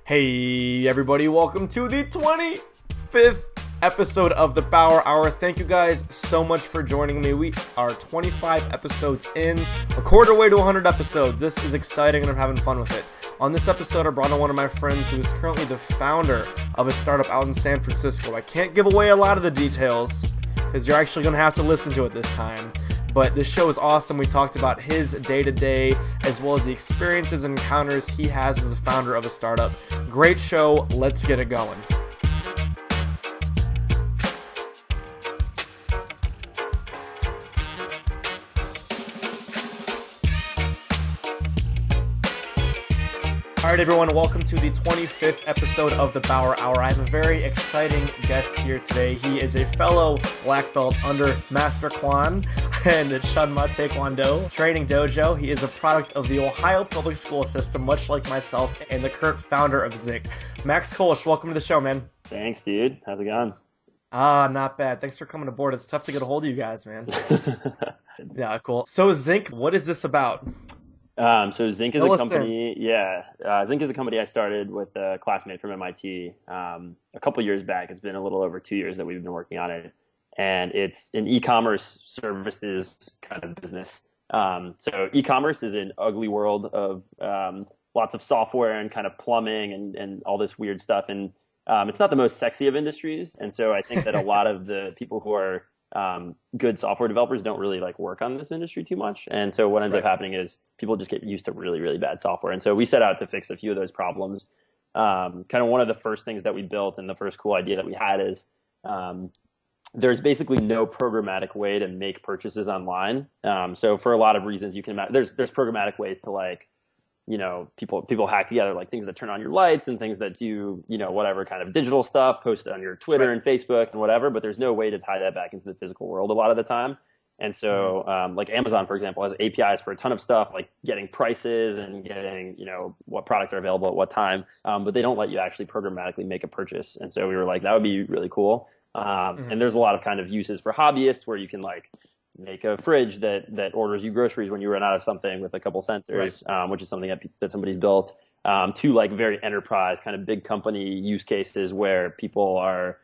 Hey everybody, welcome to the 25th episode of the Bauer Hour. Thank you guys so much for joining me. We are 25 episodes in, a quarter way to 100 episodes. This is exciting and I'm having fun with it. On this episode, I brought on one of my friends who is currently the founder of a startup out in San Francisco. I can't give away a lot of the details because you're actually going to have to listen to it this time. But this show is awesome. We talked about his day-to-day as well as the experiences and encounters he has as the founder of a startup. Great show. Let's get it going. All right, everyone, welcome to the 25th episode of the Bauer Hour. I have a very exciting guest here today. He is a fellow black belt under Master Kwan and the Chunma Taekwondo Training Dojo. He is a product of the Ohio public school system, much like myself, and the current founder of Zinc. Max Kolysh, welcome to the show, man. Thanks, dude. How's it going? Not bad. Thanks for coming aboard. It's tough to get a hold of you guys, man. Yeah, cool. So Zinc, what is this about? So Zinc is a company. Zinc is a company I started with a classmate from MIT a couple years back. It's been a little over 2 years that we've been working on it, and it's an e-commerce services kind of business. So e-commerce is an ugly world of lots of software and kind of plumbing and all this weird stuff, and it's not the most sexy of industries. And so I think that a lot of the people who are good software developers don't really like work on this industry too much. And so what ends up happening is people just get used to really, really bad software. And so we set out to fix a few of those problems. Kind of one of the first things that we built and the first cool idea that we had is there's basically no programmatic way to make purchases online. So for a lot of reasons, you can imagine there's programmatic ways to, like, you know, people hack together, like things that turn on your lights and things that do, you know, whatever kind of digital stuff, post on your Twitter and Facebook and whatever, but there's no way to tie that back into the physical world a lot of the time. And so like Amazon, for example, has APIs for a ton of stuff, like getting prices and getting, you know, what products are available at what time, but they don't let you actually programmatically make a purchase. And so we were like, that would be really cool. And there's a lot of kind of uses for hobbyists where you can, like, make a fridge that orders you groceries when you run out of something with a couple sensors, which is something that somebody's built, to like very enterprise kind of big company use cases where people are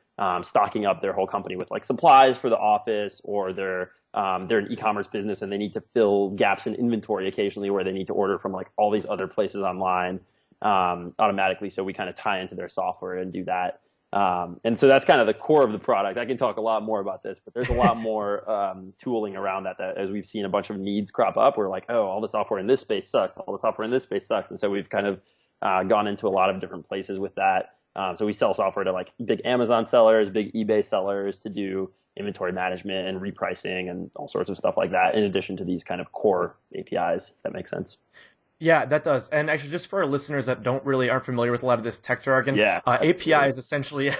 stocking up their whole company with like supplies for the office, or they're an e-commerce business and they need to fill gaps in inventory occasionally where they need to order from like all these other places online automatically. So we kind of tie into their software and do that. And so that's kind of the core of the product. I can talk a lot more about this, but there's a lot more tooling around that as we've seen a bunch of needs crop up. We're like, oh, all the software in this space sucks. All the software in this space sucks. And so we've kind of gone into a lot of different places with that. So we sell software to like big Amazon sellers, big eBay sellers to do inventory management and repricing and all sorts of stuff like that, in addition to these kind of core APIs, if that makes sense. Yeah, that does. And actually, just for our listeners that aren't familiar with a lot of this tech jargon, API is essentially,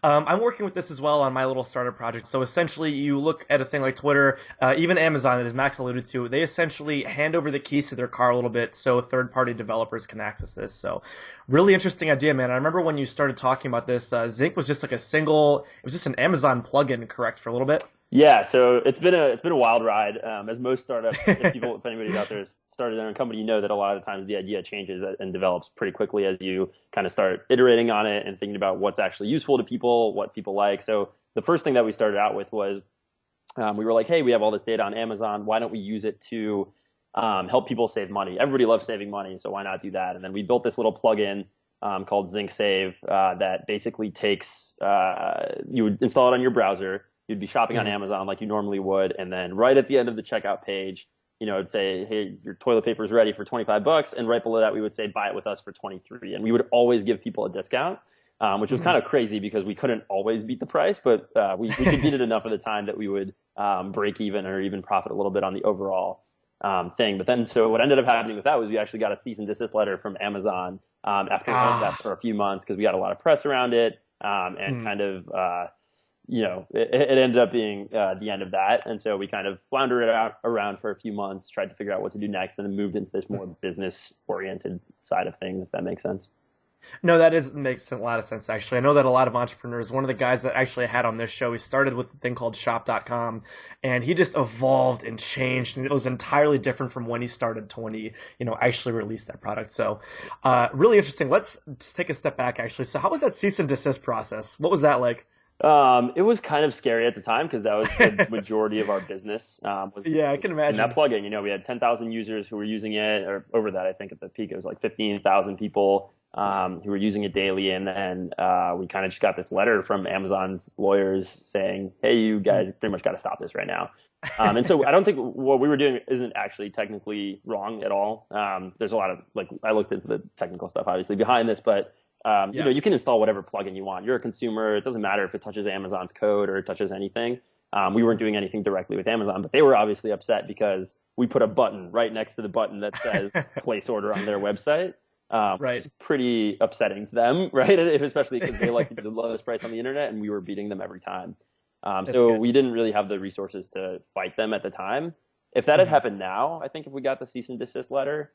I'm working with this as well on my little startup project. So essentially, you look at a thing like Twitter, even Amazon, as Max alluded to, they essentially hand over the keys to their car a little bit so third-party developers can access this. So really interesting idea, man. I remember when you started talking about this, Zinc was just like it was just an Amazon plugin, correct, for a little bit? Yeah, so it's been a wild ride. As most startups, if anybody out there has started their own company, you know that a lot of the times the idea changes and develops pretty quickly as you kind of start iterating on it and thinking about what's actually useful to people, what people like. So the first thing that we started out with was we were like, hey, we have all this data on Amazon. Why don't we use it to help people save money? Everybody loves saving money, so why not do that? And then we built this little plugin called Zinc Save that basically takes you would install it on your browser. You'd be shopping on Amazon like you normally would, and then right at the end of the checkout page, you know, it'd say, hey, your toilet paper is ready for $25, and right below that we would say, buy it with us for $23. And we would always give people a discount, which was kind of crazy because we couldn't always beat the price, but we could beat it enough of the time that we would break even or even profit a little bit on the overall thing. But then, so what ended up happening with that was we actually got a cease and desist letter from Amazon after we owned that for a few months because we got a lot of press around it and kind of you know, it ended up being the end of that. And so we kind of floundered it around for a few months, tried to figure out what to do next, and then moved into this more business-oriented side of things, if that makes sense. No, makes a lot of sense, actually. I know that a lot of entrepreneurs, one of the guys that actually I had on this show, he started with a thing called shop.com, and he just evolved and changed, and it was entirely different from when he started to when he, actually released that product. So, really interesting. Let's just take a step back, actually. So how was that cease and desist process? What was that like? It was kind of scary at the time because that was the majority of our business. Yeah, I can in imagine. that plugin. We had 10,000 users who were using it, or over that, I think at the peak it was like 15,000 people who were using it daily. And then we kind of just got this letter from Amazon's lawyers saying, "Hey, you guys pretty much got to stop this right now." And so I don't think what we were doing isn't actually technically wrong at all. There's a lot of I looked into the technical stuff obviously behind this, but you can install whatever plugin you want. You're a consumer. It doesn't matter if it touches Amazon's code or it touches anything. We weren't doing anything directly with Amazon, but they were obviously upset because we put a button right next to the button that says place order on their website. Right. Which is pretty upsetting to them, right? Especially because they like the lowest price on the internet and we were beating them every time. So we didn't really have the resources to fight them at the time. If that had happened now, I think if we got the cease and desist letter,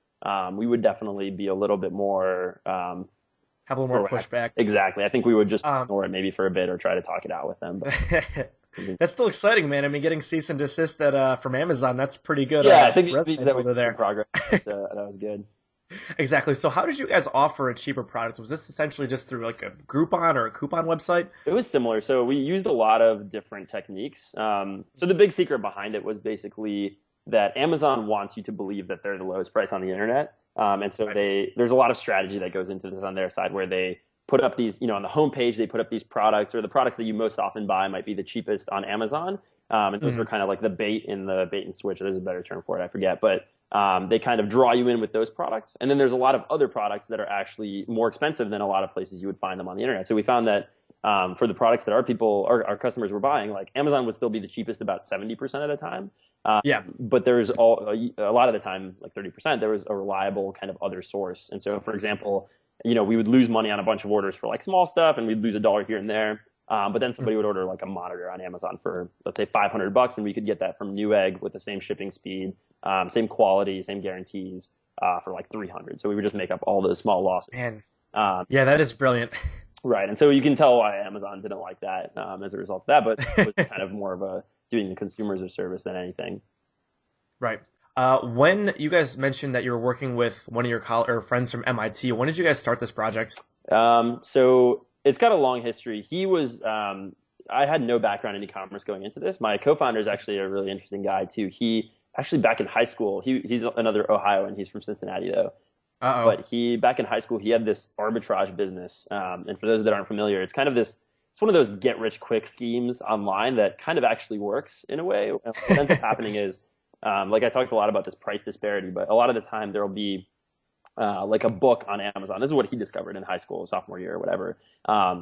we would definitely be a little bit more have a little more pushback. Exactly. I think we would just ignore it maybe for a bit or try to talk it out with them. But that's still exciting, man. I mean, getting cease and desist from Amazon, that's pretty good. Yeah, I think that was there. Progress. That was good. Exactly. So how did you guys offer a cheaper product? Was this essentially just through like a Groupon or a coupon website? It was similar. So we used a lot of different techniques. So the big secret behind it was basically that Amazon wants you to believe that they're the lowest price on the internet. And so there's a lot of strategy that goes into this on their side where they put up these, on the homepage, they put up these products, or the products that you most often buy might be the cheapest on Amazon. And those were kind of like the bait and switch. There's a better term for it, I forget. But they kind of draw you in with those products. And then there's a lot of other products that are actually more expensive than a lot of places you would find them on the internet. So we found that for the products that our customers were buying, like Amazon would still be the cheapest about 70% of the time. But there's a lot of the time, like 30%, there was a reliable kind of other source. And so, for example, we would lose money on a bunch of orders for like small stuff, and we'd lose $1 here and there. But then somebody would order like a monitor on Amazon for, let's say, $500, and we could get that from Newegg with the same shipping speed, same quality, same guarantees for like $300. So we would just make up all those small losses. Man, yeah, that is brilliant. Right, and so you can tell why Amazon didn't like that as a result of that, but it was kind of more of doing the consumers a service than anything. Right. When you guys mentioned that you were working with one of your friends from MIT, when did you guys start this project? So it's got a long history. He was, I had no background in e-commerce going into this. My co-founder is actually a really interesting guy too. He actually back in high school, he's another Ohioan. He's from Cincinnati though. Uh-oh. But back in high school, he had this arbitrage business. And for those that aren't familiar, it's kind of it's one of those get rich quick schemes online that kind of actually works in a way. What ends up happening is, like I talked a lot about this price disparity, but a lot of the time there'll be like a book on Amazon. This is what he discovered in high school, sophomore year or whatever,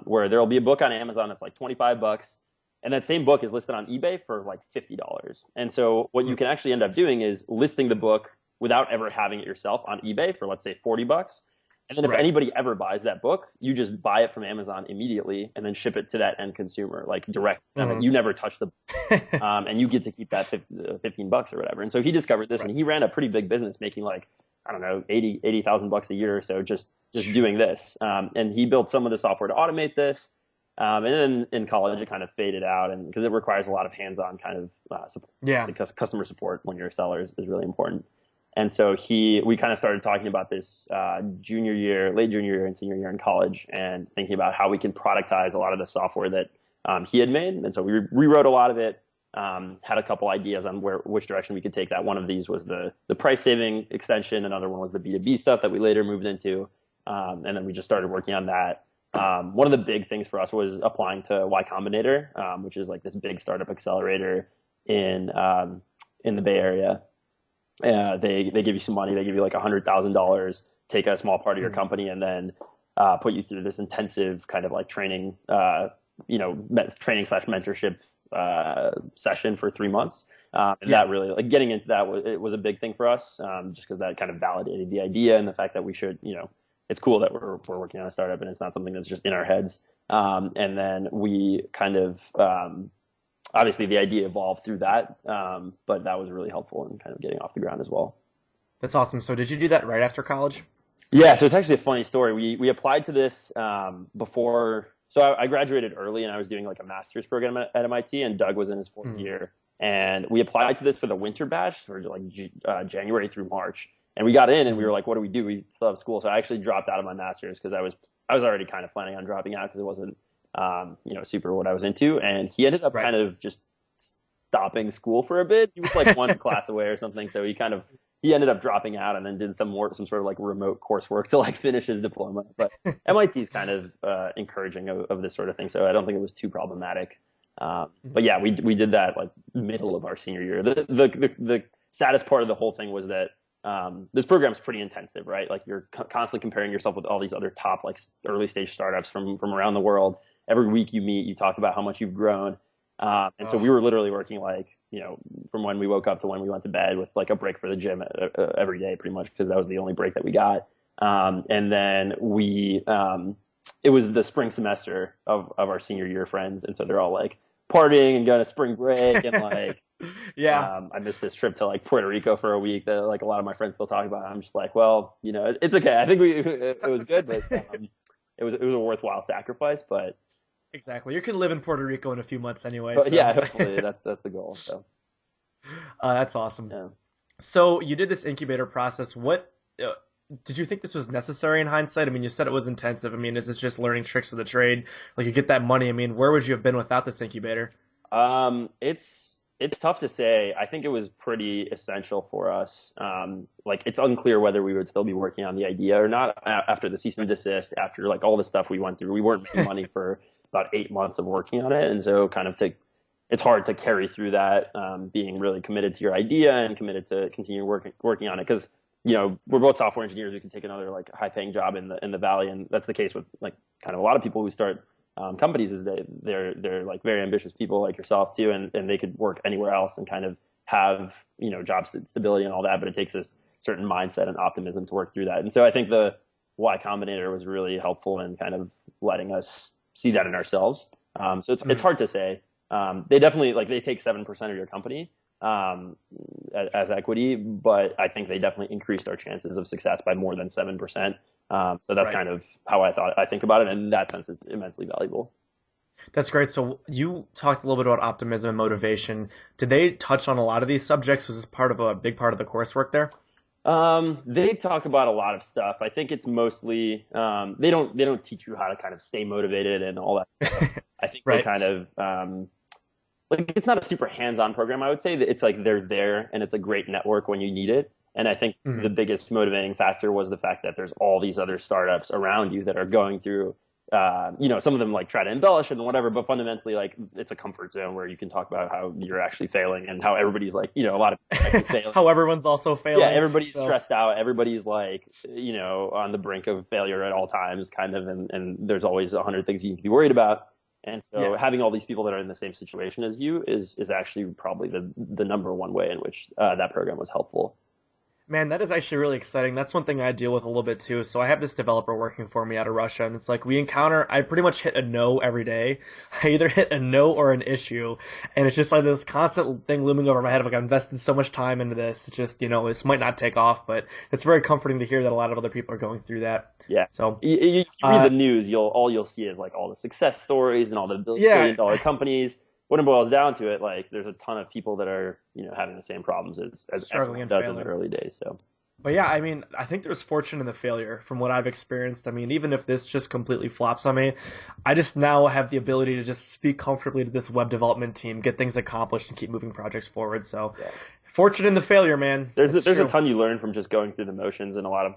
where there'll be a book on Amazon that's like $25, and that same book is listed on eBay for like $50. And so what you can actually end up doing is listing the book without ever having it yourself on eBay for, let's say, $40. And then if anybody ever buys that book, you just buy it from Amazon immediately and then ship it to that end consumer, like direct. You never touch the book, and you get to keep that $15 or whatever. And so he discovered this, and he ran a pretty big business making like, I don't know, $80,000 a year or so just doing this. And he built some of the software to automate this. And then in college, it kind of faded out, and because it requires a lot of hands-on kind of support. Because customer support when you're a seller is really important. And so we kind of started talking about this late junior year and senior year in college, and thinking about how we can productize a lot of the software that he had made. And so we rewrote a lot of it, had a couple ideas on which direction we could take that. One of these was the price saving extension. Another one was the B2B stuff that we later moved into. And then we just started working on that. One of the big things for us was applying to Y Combinator, which is like this big startup accelerator in the Bay Area. They give you some money. They give you like $100,000, take a small part of your company, and then put you through this intensive kind of like training, training/mentorship session for 3 months. That really, like, getting into that it was a big thing for us, just because that kind of validated the idea and the fact that we should, it's cool that we're working on a startup and it's not something that's just in our heads. And then we kind of obviously the idea evolved through that, but that was really helpful in kind of getting off the ground as well. That's awesome. So did you do that right after college? Yeah, so it's actually a funny story. We applied to this before. So I graduated early, and I was doing like a master's program at MIT, and Doug was in his fourth year. And we applied to this for the winter batch, or like January through March. And we got in, and we were like, "What do we do? We still have school." So I actually dropped out of my master's because I was already kind of planning on dropping out because it wasn't super what I was into. And he ended up kind of just stopping school for a bit. He was like one class away or something, so he ended up dropping out and then did some sort of like remote coursework to like finish his diploma. But MIT is kind of encouraging of this sort of thing, so I don't think it was too problematic. But yeah, we did that like middle of our senior year. The saddest part of the whole thing was that this program's pretty intensive, right? Like you're constantly comparing yourself with all these other top like early stage startups from around the world. Every week you meet, you talk about how much you've grown. So we were literally working like, from when we woke up to when we went to bed with like a break for the gym every day pretty much, because that was the only break that we got. And then it was the spring semester of our senior year friends. And so they're all like partying and going to spring break and like, I missed this trip to like Puerto Rico for a week that like a lot of my friends still talk about. I'm just like, well, it's okay. I think it was good, but it was a worthwhile sacrifice, but. Exactly. You can live in Puerto Rico in a few months anyway. But so. Yeah, hopefully that's the goal. So that's awesome. Yeah. So you did this incubator process. What did you think this was necessary in hindsight? I mean, you said it was intensive. I mean, is this just learning tricks of the trade? Like you get that money. I mean, where would you have been without this incubator? It's tough to say. I think it was pretty essential for us. Like it's unclear whether we would still be working on the idea or not after the cease and desist, after like all the stuff we went through. We weren't making money for about 8 months of working on it. And so it's hard to carry through that, being really committed to your idea and committed to continue working on it. Cause we're both software engineers. We can take another like high paying job in the Valley. And that's the case with like kind of a lot of people who start companies, is that they're like very ambitious people like yourself too. And they could work anywhere else and kind of have, job stability and all that. But it takes this certain mindset and optimism to work through that. And so I think the Y Combinator was really helpful in kind of letting us see that in ourselves. So it's hard to say. They definitely they take 7% of your company as equity, but I think they definitely increased our chances of success by more than 7%. So that's kind of how I think about it. And in that sense, it's immensely valuable. That's great. So you talked a little bit about optimism and motivation. Did they touch on a lot of these subjects? Was this a big part of the coursework there? They talk about a lot of stuff. I think it's mostly, they don't teach you how to kind of stay motivated and all that stuff. I think they kind of, it's not a super hands-on program. I would say that it's like they're there and it's a great network when you need it. And I think the biggest motivating factor was the fact that there's all these other startups around you that are going through, some of them like try to embellish and whatever, but fundamentally like it's a comfort zone where you can talk about how you're actually failing and how everybody's like, a lot of people failing. How everyone's also failing. Yeah, everybody's stressed out. Everybody's like, on the brink of failure at all times kind of, and there's always 100 things you need to be worried about. And so having all these people that are in the same situation as you is actually probably the number one way in which that program was helpful. Man, that is actually really exciting. That's one thing I deal with a little bit too. So I have this developer working for me out of Russia, and it's like I pretty much hit a no every day. I either hit a no or an issue, and it's just like this constant thing looming over my head of like, I've invested so much time into this. It's just, this might not take off, but it's very comforting to hear that a lot of other people are going through that. Yeah. So you read the news, you'll see is like all the success stories and all the billion-dollar companies. When it boils down to it, like there's a ton of people that are, having the same problems as struggling everyone does in the early days. So, but yeah, I mean, I think there's fortune in the failure from what I've experienced. I mean, even if this just completely flops on me, I just now have the ability to just speak comfortably to this web development team, get things accomplished, and keep moving projects forward. So, fortune in the failure, man. There's a ton you learn from just going through the motions, and a lot of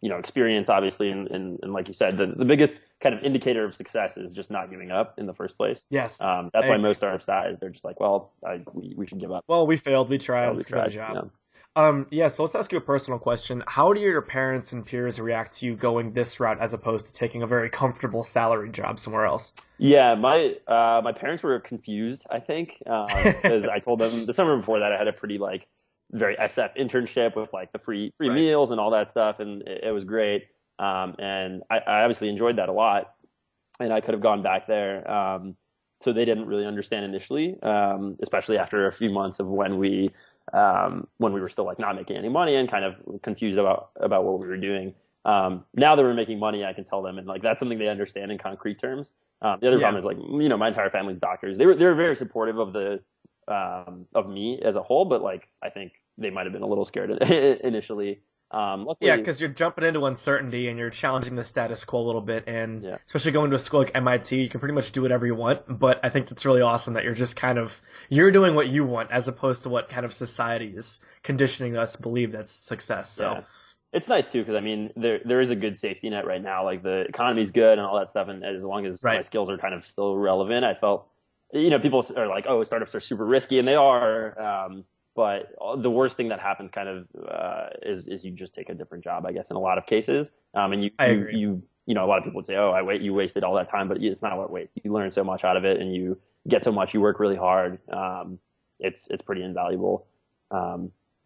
experience, obviously, and like you said, the biggest kind of indicator of success is just not giving up in the first place. Yes. That's why most startups die, is they're just like, well, we should give up. Well, we failed. We tried. Let's give it a job. So let's ask you a personal question. How do your parents and peers react to you going this route as opposed to taking a very comfortable salary job somewhere else? Yeah, my parents were confused, I think, because I told them the summer before that I had a pretty very SF internship with like the free meals and all that stuff, and it was great. And I obviously enjoyed that a lot, and I could have gone back there. So they didn't really understand initially, especially after a few months of when we when we were still like not making any money and kind of confused about what we were doing. Now that we're making money, I can tell them, and like that's something they understand in concrete terms. The other problem is like, my entire family's doctors. They were very supportive of me as a whole, but like I think they might have been a little scared initially. Luckily, because you're jumping into uncertainty and you're challenging the status quo a little bit, and especially going to a school like MIT, you can pretty much do whatever you want. But I think it's really awesome that you're doing what you want as opposed to what kind of society is conditioning us to believe that's success. So it's nice too, because I mean there is a good safety net right now. Like the economy's good and all that stuff, and as long as my skills are kind of still relevant, I felt people are like, oh, startups are super risky, and they are. But the worst thing that happens kind of is you just take a different job, I guess, in a lot of cases. And you a lot of people would say, oh, you wasted all that time, but it's not what waste. You learn so much out of it, and you get so much. You work really hard. It's pretty invaluable.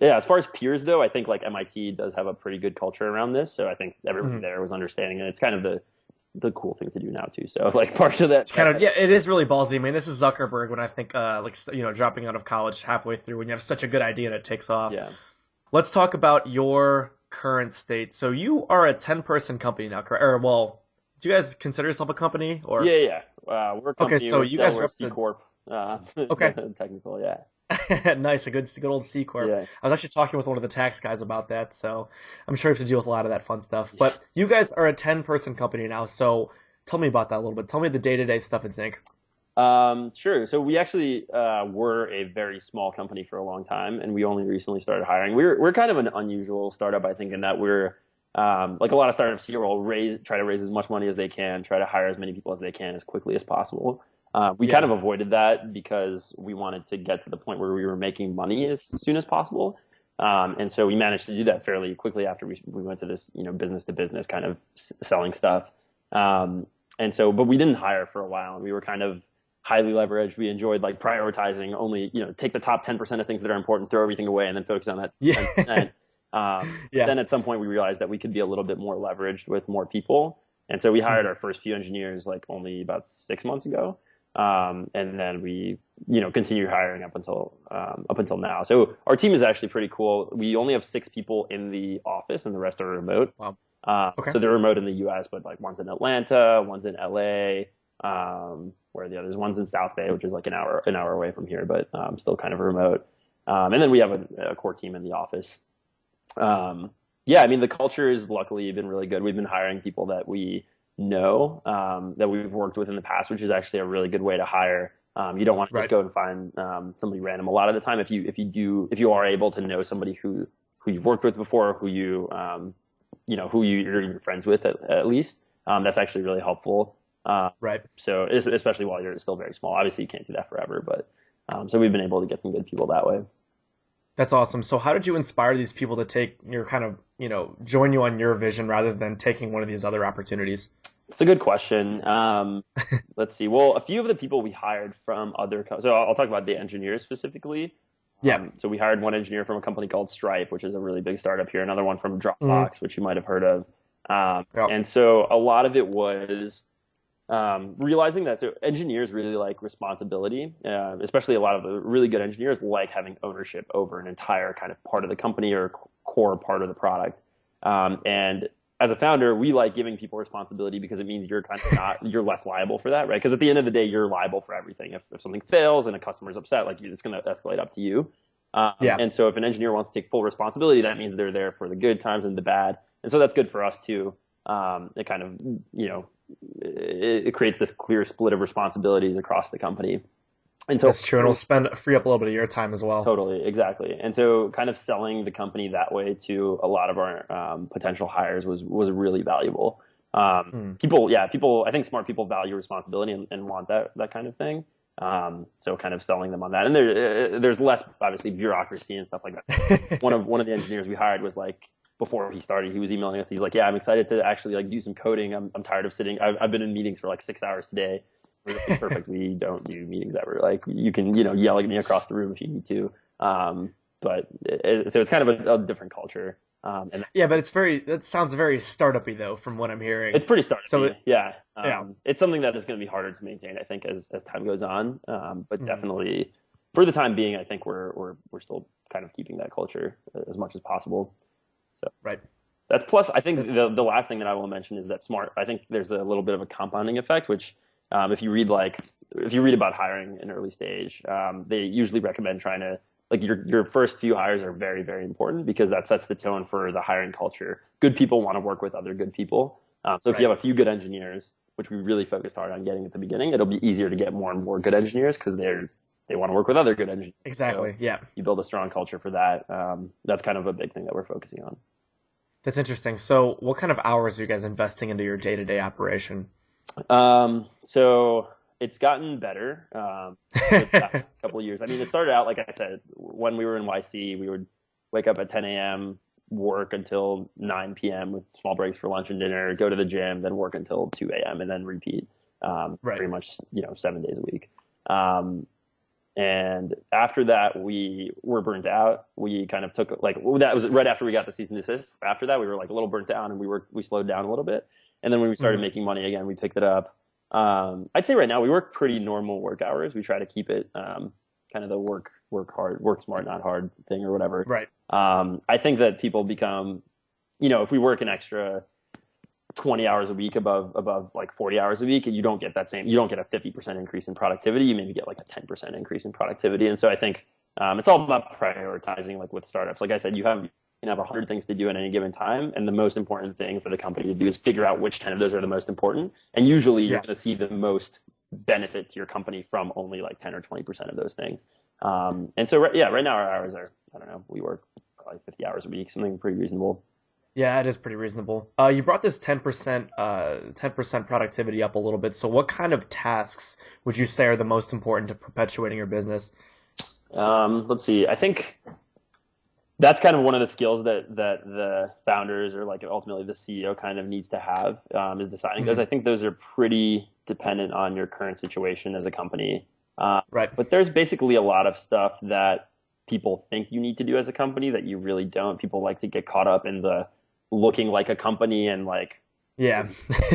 As far as peers though, I think like MIT does have a pretty good culture around this. So I think everyone there was understanding, and it's kind of the cool thing to do now too. So like part of that, it's kind of it is really ballsy. I mean, this is Zuckerberg when I think dropping out of college halfway through when you have such a good idea and it takes off. Yeah. Let's talk about your current state. So you are a 10-person company now, correct? Or well, do you guys consider yourself a company or? Yeah. We're a company. Okay, so you guys are C Corp. Okay. Technical, yeah. Nice, a good old C Corp. Yeah. I was actually talking with one of the tax guys about that, so I'm sure you have to deal with a lot of that fun stuff. But you guys are a 10-person company now, so tell me about that a little bit. Tell me the day-to-day stuff at Zinc. Sure. So we actually were a very small company for a long time, and we only recently started hiring. We're kind of an unusual startup, I think, in that we're like a lot of startups here will try to raise as much money as they can, try to hire as many people as they can as quickly as possible. We kind of avoided that because we wanted to get to the point where we were making money as soon as possible. And so we managed to do that fairly quickly after we went to this, business to business kind of selling stuff. But we didn't hire for a while, and we were kind of highly leveraged. We enjoyed like prioritizing only, take the top 10% of things that are important, throw everything away, and then focus on that 10%. Then at some point we realized that we could be a little bit more leveraged with more people. And so we hired our first few engineers like only about 6 months ago. And then we, continue hiring up until now. So our team is actually pretty cool. We only have 6 people in the office, and the rest are remote. Wow. Okay. So they're remote in the U.S., but like one's in Atlanta, one's in L.A. Where are the others? One's in South Bay, which is like an hour away from here, but still kind of remote. And then we have a core team in the office. I mean, the culture has luckily been really good. We've been hiring people that we know, that we've worked with in the past, which is actually a really good way to hire. You don't want to just go and find somebody random. A lot of the time, if you are able to know somebody who you've worked with before, or who you're friends with at least, that's actually really helpful. So especially while you're still very small. Obviously, you can't do that forever, but so we've been able to get some good people that way. That's awesome. So how did you inspire these people to take your kind of, join you on your vision rather than taking one of these other opportunities? It's a good question. Let's see. Well, a few of the people we hired from so I'll talk about the engineers specifically. So we hired one engineer from a company called Stripe, which is a really big startup here. Another one from Dropbox, which you might have heard of. And so a lot of it was realizing that engineers really like responsibility, especially a lot of the really good engineers like having ownership over an entire kind of part of the company or core part of the product. And as a founder, we like giving people responsibility because it means you're kind of you're less liable for that, right? Because at the end of the day, you're liable for everything. If something fails and a customer's upset, like it's going to escalate up to you. And so if an engineer wants to take full responsibility, that means they're there for the good times and the bad. And so that's good for us too. It kind of, it creates this clear split of responsibilities across the company. And so that's true. And it'll free up a little bit of your time as well. Totally. Exactly. And so kind of selling the company that way to a lot of our potential hires was really valuable. People, I think smart people value responsibility and want that kind of thing. So kind of selling them on that. And there's less obviously bureaucracy and stuff like that. One of the engineers we hired was like, before he started, he was emailing us. He's like, I'm excited to actually like do some coding. I'm tired of sitting. I've been in meetings for like 6 hours today. We're like, perfect. We don't do meetings ever. Like you can, yell at me across the room if you need to. So it's kind of a different culture. But that sounds very startup-y though, from what I'm hearing. It's pretty startup-y. It's something that is going to be harder to maintain, I think, as time goes on. But definitely, for the time being, I think we're still kind of keeping that culture as much as possible. So Right. that's plus. I think the last thing that I will mention is that I think there's a little bit of a compounding effect, which if you read about hiring in early stage, they usually recommend trying to your first few hires are very, very important because that sets the tone for the hiring culture. Good people want to work with other good people. So if you have a few good engineers, which we really focused hard on getting at the beginning, it'll be easier to get more and more good engineers because they want to work with other good engineers. Exactly. So yeah. You build a strong culture for that. That's kind of a big thing that we're focusing on. That's interesting. So what kind of hours are you guys investing into your day-to-day operation? So it's gotten better the past couple of years. I mean, it started out, like I said, when we were in YC, we would wake up at 10 a.m., work until 9 p.m. with small breaks for lunch and dinner, go to the gym, then work until 2 a.m. and then repeat pretty much 7 days a week. And after that, we were burnt out. We kind of took that was right after we got the cease and desist. After that, we were a little burnt down and we slowed down a little bit. And then when we started making money again, we picked it up. I'd say right now we work pretty normal work hours. We try to keep it kind of the work hard, work smart, not hard thing or whatever. Right. I think that people become, if we work an extra 20 hours a week above 40 hours a week, and you don't get a 50% increase in productivity, you maybe get a 10% increase in productivity. And so I think it's all about prioritizing, with startups. Like I said, you can have 100 things to do at any given time, and the most important thing for the company to do is figure out which 10 of those are the most important. And usually you're going to see the most benefit to your company from only 10 or 20% of those things. And so right now our hours are, I don't know, we work probably 50 hours a week, something pretty reasonable. Yeah, it is pretty reasonable. You brought this 10% productivity up a little bit. So what kind of tasks would you say are the most important to perpetuating your business? Let's see. I think that's kind of one of the skills that the founders or ultimately the CEO kind of needs to have is deciding those. I think those are pretty dependent on your current situation as a company. Right. But there's basically a lot of stuff that people think you need to do as a company that you really don't. People like to get caught up in the looking like a company and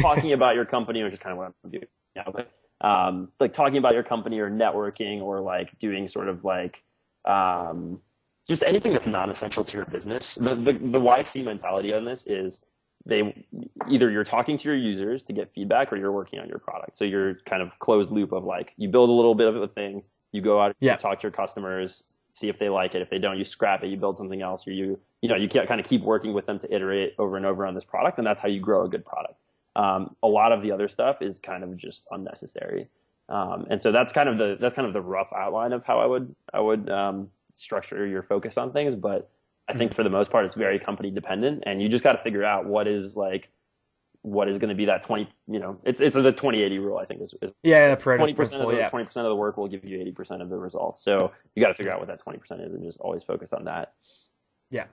talking about your company, which is kind of what I'm doing now. But talking about your company or networking or doing sort of just anything that's non-essential to your business. The YC mentality on this is either you're talking to your users to get feedback or you're working on your product. So you're kind of closed loop of you build a little bit of a thing, you go out, you talk to your customers, see if they like it. If they don't, you scrap it, you build something else, or you can't kind of keep working with them to iterate over and over on this product. And that's how you grow a good product. A lot of the other stuff is kind of just unnecessary. And so that's kind of the rough outline of how I would structure your focus on things. But I think for the most part, it's very company dependent, and you just got to figure out what is going to be that 20, it's the 20-80 rule, I think is the Freitas Principle. 20% of the work will give you 80% of the results. So you got to figure out what that 20% is and just always focus on that. Yeah.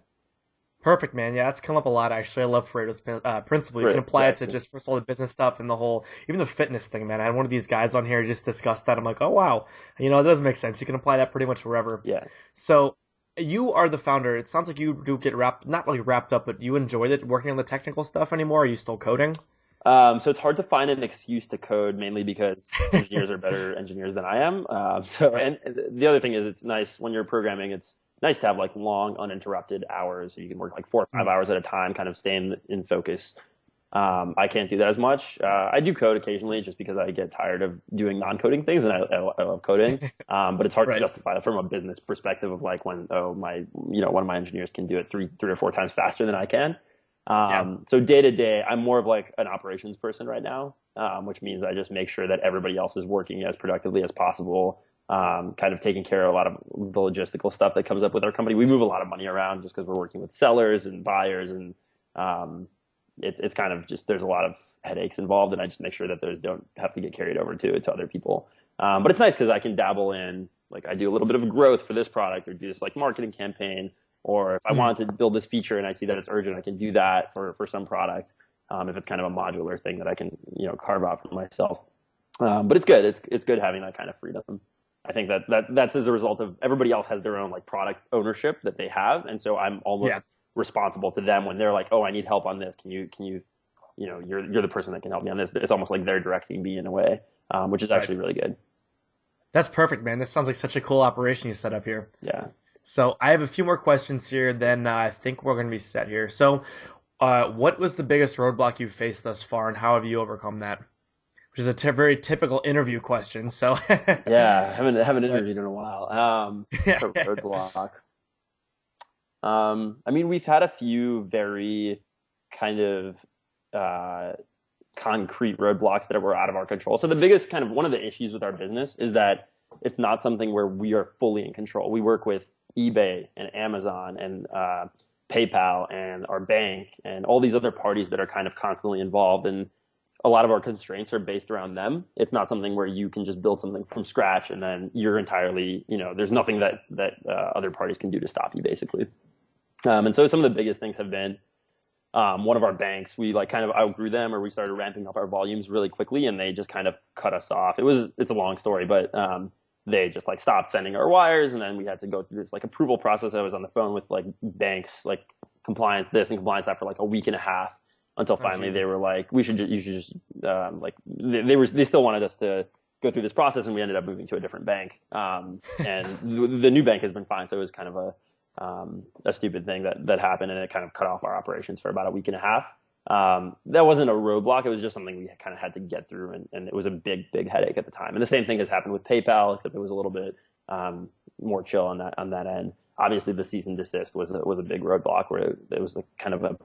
Perfect, man. Yeah, that's come up a lot, actually. I love Freitas Principle. You can apply it to just, first of all, the business stuff and even the fitness thing, man. I had one of these guys on here just discuss that. I'm like, oh, wow. It does make sense. You can apply that pretty much wherever. Yeah. So you are the founder. It sounds like you do get not wrapped up, but you enjoyed it working on the technical stuff anymore. Are you still coding? So it's hard to find an excuse to code, mainly because engineers are better engineers than I am. And the other thing is, it's nice when you're programming. It's nice to have long uninterrupted hours, so you can work 4 or 5 hours at a time, kind of staying in focus. I can't do that as much. I do code occasionally just because I get tired of doing non-coding things, and I love coding. But it's hard to justify that from a business perspective of when one of my engineers can do it three or four times faster than I can. So day to day, I'm more of an operations person right now, which means I just make sure that everybody else is working as productively as possible. Kind of taking care of a lot of the logistical stuff that comes up with our company. We move a lot of money around just because we're working with sellers and buyers, and it's kind of just, there's a lot of headaches involved, and I just make sure that those don't have to get carried over to other people. But it's nice because I can dabble in, I do a little bit of growth for this product, or do this marketing campaign, or if I wanted to build this feature and I see that it's urgent, I can do that for some products. If it's kind of a modular thing that I can carve out for myself. But it's good. It's good having that kind of freedom. I think that's as a result of everybody else has their own product ownership that they have, and so I'm almost responsible to them when they're like, oh, I need help on this. Can you you're the person that can help me on this. It's almost like they're directing me in a way, which is actually really good. That's perfect, man. This sounds like such a cool operation you set up here. Yeah. So I have a few more questions here, then I think we're going to be set here. So what was the biggest roadblock you've faced thus far, and how have you overcome that? Which is a very typical interview question. So Yeah, haven't interviewed in a while. For roadblock. I mean, we've had a few very kind of concrete roadblocks that were out of our control. So the biggest kind of one of the issues with our business is that it's not something where we are fully in control. We work with eBay and Amazon and PayPal and our bank and all these other parties that are kind of constantly involved, and a lot of our constraints are based around them. It's not something where you can just build something from scratch and then you're entirely, there's nothing that other parties can do to stop you, basically. And so some of the biggest things have been one of our banks, we like kind of outgrew them, or we started ramping up our volumes really quickly, and they just kind of cut us off. It's a long story, but they just like stopped sending our wires, and then we had to go through this like approval process. I was on the phone with like banks, like compliance this and compliance that for like a week and a half, until finally they were like, you should just like they still wanted us to go through this process, and we ended up moving to a different bank. And the new bank has been fine, so it was kind of a stupid thing that happened, and it kind of cut off our operations for about a week and a half. That wasn't a roadblock. It was just something we kind of had to get through, and it was a big headache at the time. And the same thing has happened with PayPal, except it was a little bit more chill on that end. Obviously, the cease and desist was a big roadblock, where it was kind of a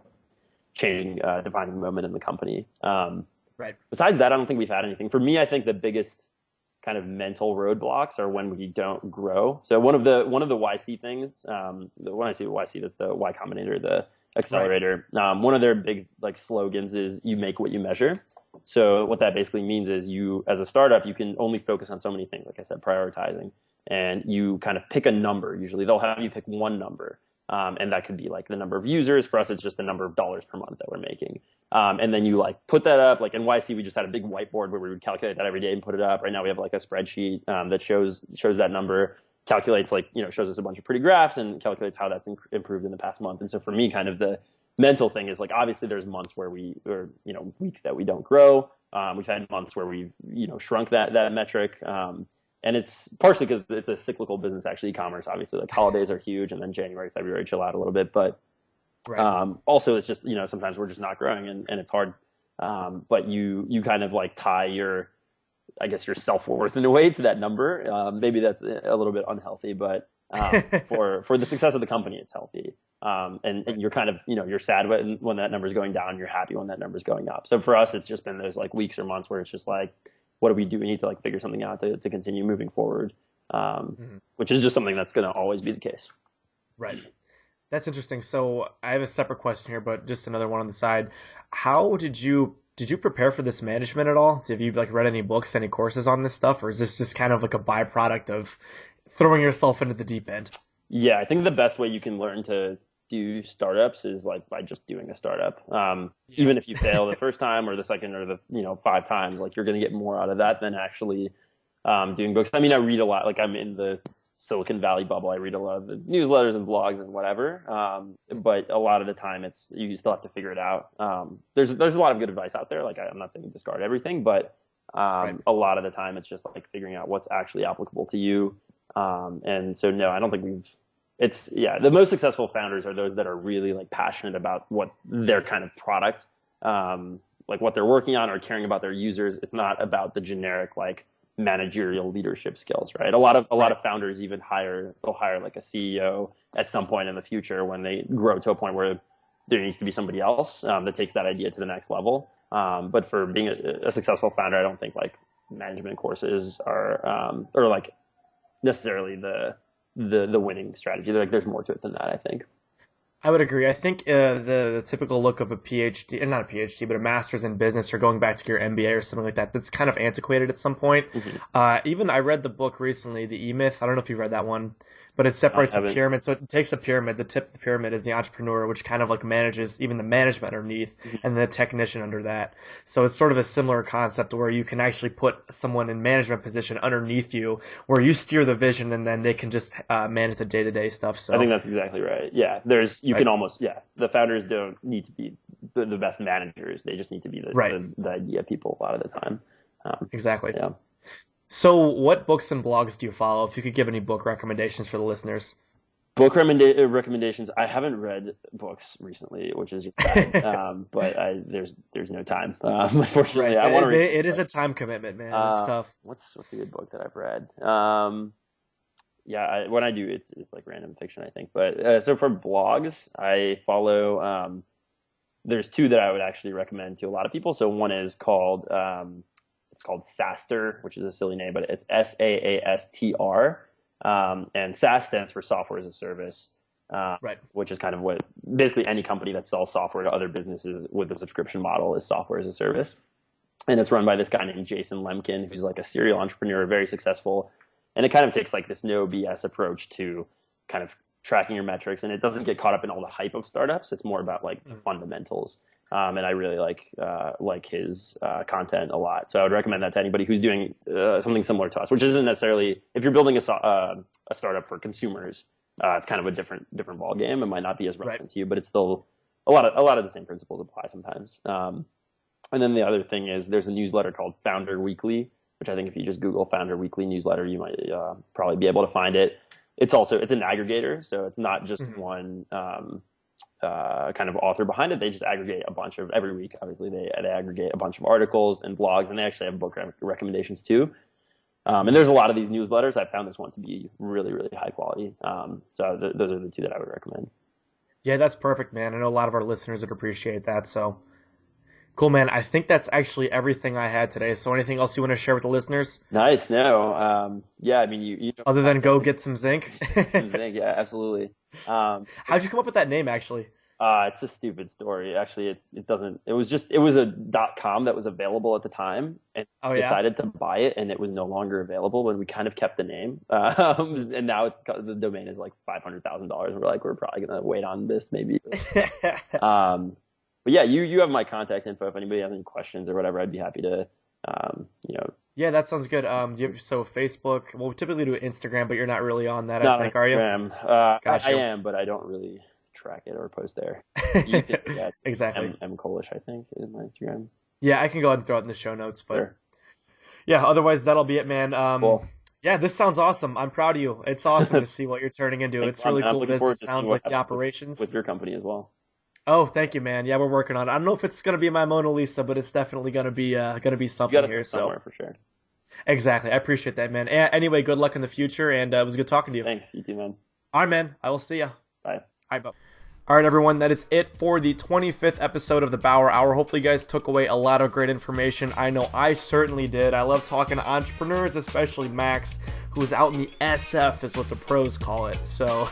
changing, defining moment in the company. Right. Besides that, I don't think we've had anything. For me, I think the biggest kind of mental roadblocks are when we don't grow. So one of the YC things, when I say YC, that's the Y Combinator, the accelerator. Right. One of their big like slogans is "You make what you measure." So what that basically means is you, as a startup, you can only focus on so many things. Like I said, prioritizing, and you kind of pick a number. Usually, they'll have you pick one number. And that could be like the number of users. For us, it's just the number of dollars per month that we're making. And then you like put that up. Like in YC, we just had a big whiteboard where we would calculate that every day and put it up. Right now we have like a spreadsheet that shows that number, calculates shows us a bunch of pretty graphs and calculates how that's improved in the past month. And so for me, kind of the mental thing is like, obviously there's months where weeks that we don't grow. We've had months where we've, shrunk that metric. And it's partially because it's a cyclical business, actually, e-commerce. Obviously, like holidays are huge, and then January, February chill out a little bit. But also, it's just sometimes we're just not growing, and it's hard. But you kind of like tie your self-worth in a way to that number. Maybe that's a little bit unhealthy, but for the success of the company, it's healthy. And you're kind of you're sad when that number's going down. You're happy when that number's going up. So for us, it's just been those like weeks or months where it's just like, what do we do? We need to like figure something out to continue moving forward, which is just something that's going to always be the case. Right. That's interesting. So I have a separate question here, but just another one on the side. How did you prepare for this management at all? Have you like read any books, any courses on this stuff, or is this just kind of like a byproduct of throwing yourself into the deep end? Yeah, I think the best way you can learn to do startups is like by just doing a startup. Even if you fail the first time or the second or the 5 times, like you're going to get more out of that than actually doing books. I mean, I read a lot. Like I'm in the Silicon Valley bubble. I read a lot of the newsletters and blogs and whatever. But a lot of the time, you still have to figure it out. There's a lot of good advice out there. Like I'm not saying discard everything, but a lot of the time it's just like figuring out what's actually applicable to you. And so no, I don't think the most successful founders are those that are really like passionate about what their kind of product, like what they're working on, or caring about their users. It's not about the generic like managerial leadership skills, right? A lot of founders they'll hire like a CEO at some point in the future when they grow to a point where there needs to be somebody else that takes that idea to the next level. But for being a successful founder, I don't think like management courses are or like necessarily the winning strategy. There's more to it than that, I think. I would agree. I think the typical look of a PhD, not a PhD, but a master's in business or going back to your MBA or something like that, that's kind of antiquated at some point. Even I read the book recently, The E-Myth. I don't know if you've read that one, but it separates a pyramid. So it takes a pyramid. The tip of the pyramid is the entrepreneur, which kind of like manages even the management underneath and the technician under that. So it's sort of a similar concept where you can actually put someone in management position underneath you where you steer the vision and then they can just manage the day-to-day stuff. So I think that's exactly right. Yeah. The founders don't need to be the best managers. They just need to be the idea people a lot of the time. Exactly. Yeah. So what books and blogs do you follow? If you could give any book recommendations for the listeners. Recommendations. I haven't read books recently, which is just sad. But there's no time. Unfortunately, Right. I want to read. It is a time commitment, man. It's tough. What's a good book that I've read? Yeah, when I do, it's like random fiction, I think. But so for blogs, I follow. There's two that I would actually recommend to a lot of people. So one is called it's called SaaStr, which is a silly name, but it's SaaStr. And SaaS stands for Software as a Service, Right. which is kind of what basically any company that sells software to other businesses with a subscription model is software as a service. And it's run by this guy named Jason Lemkin, who's like a serial entrepreneur, very successful. And it kind of takes like this no BS approach to kind of tracking your metrics. And it doesn't get caught up in all the hype of startups. It's more about like the fundamentals. And I really like his content a lot. So I would recommend that to anybody who's doing something similar to us, which isn't necessarily, if you're building a startup for consumers, it's kind of a different ball game. It might not be as relevant to you, but it's still a lot of the same principles apply sometimes. And then the other thing is there's a newsletter called Founder Weekly, which I think if you just Google Founder Weekly newsletter, you might probably be able to find it. It's an aggregator, so it's not just one kind of author behind it. They just aggregate a bunch of every week. Obviously, they aggregate a bunch of articles and blogs, and they actually have book recommendations too. And there's a lot of these newsletters. I found this one to be really, really high quality. So those are the two that I would recommend. Yeah, that's perfect, man. I know a lot of our listeners would appreciate that. So cool, man. I think that's actually everything I had today. So anything else you want to share with the listeners? Nice. No. Yeah, I mean, you know, other than go get some zinc. Some zinc, yeah, absolutely. How'd you come up with that name, actually? It's a stupid story. Actually, it was a .com that was available at the time, and decided to buy it, and it was no longer available. But we kind of kept the name, and now the domain is like $500,000. We're probably gonna wait on this maybe. But yeah, you have my contact info. If anybody has any questions or whatever, I'd be happy to, Yeah, that sounds good. So Facebook, well, we typically do Instagram, but you're not really on that, not I think, Instagram. Are you? Gotcha. I am, but I don't really track it or post there. Exactly. M Kolysh, I think, is my Instagram. Yeah, I can go ahead and throw it in the show notes, but sure. Yeah, otherwise that'll be it, man. Cool. Yeah, this sounds awesome. I'm proud of you. It's awesome to see what you're turning into. Thanks, it's really cool business. Sounds like the operations with your company as well. Oh, thank you, man. Yeah, we're working on it. I don't know if it's gonna be my Mona Lisa, but it's definitely gonna be something here. Somewhere for sure. Exactly. I appreciate that, man. Anyway, good luck in the future, and it was good talking to you. Thanks. You too, man. All right, man. I will see ya. Bye. All right, bye. All right, everyone, that is it for the 25th episode of the Bauer Hour. Hopefully you guys took away a lot of great information. I know I certainly did. I love talking to entrepreneurs, especially Max, who's out in the SF is what the pros call it. So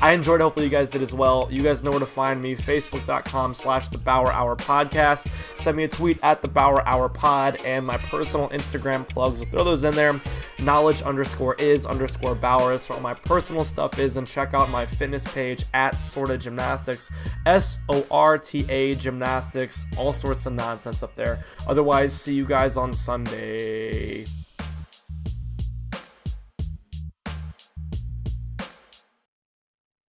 I enjoyed it. Hopefully you guys did as well. You guys know where to find me, facebook.com/The Bauer Hour Podcast. Send me a tweet at The Bauer Hour Pod, and my personal Instagram plugs. I'll throw those in there. Knowledge_is_Bauer. That's where all my personal stuff is. And check out my fitness page at Sorta Gymnastics. SORTA Gymnastics. All sorts of nonsense up there. Otherwise, see you guys on Sunday.